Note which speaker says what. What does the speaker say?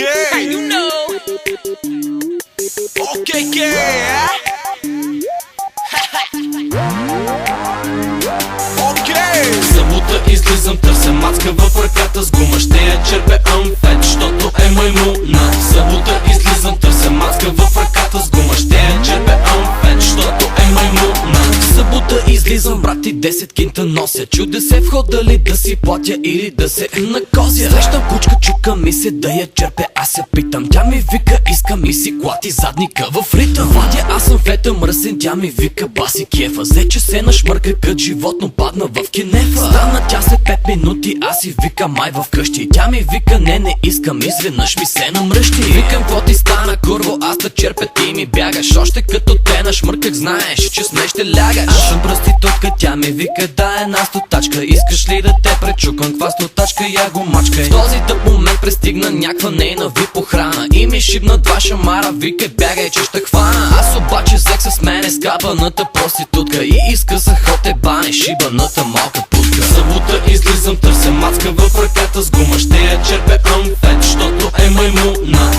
Speaker 1: Okay.
Speaker 2: You know.
Speaker 1: Okay, yeah. Okay.
Speaker 3: Събота излизам, търся мацка в ръката с гума. Ще я черпе амфет, защото е маймуна. Събота излизам, търся мацка в ръката с гума. Ще я черпе амфет, защото е маймуна. Събота излизам, брати, 10 кинта нося. Чудя се в ход дали да си платя или да се накозя. Срещам кучка, чука ми се да я черпе, аз се питам. Тя ми вика, иска ми си клати задника в ритъм. Вадя, аз съм фета мръсен, тя ми вика, баси кефа. Взе, че се нашмърка кът животно, падна в кинефа. Стана тя след 5 минути, аз си вика май в къщи. Тя ми вика, не искам, изведнъж ми се намръщи. Викам, какво ти стана, курво, аз да черпя, ти ми бягаш. Още като те нашмърках, знаеш, че с мен ще лягаш. Аз съм проститутка, тя ми вика, да една стотачка. Искаш ли да те пречукам, ква стотачка, я го мачкай. В този тъп момент пристигна някаква нейна вип охрана и ми шибна 2 шамара, вика, бягай, че ще хвана. Аз обаче взех с мене скапаната проститутка и изкъсах от ебане шибаната малка путка. Събота излизам, търся мацка в ръката с гума. Ще я черпе амфет, защото е маймуна.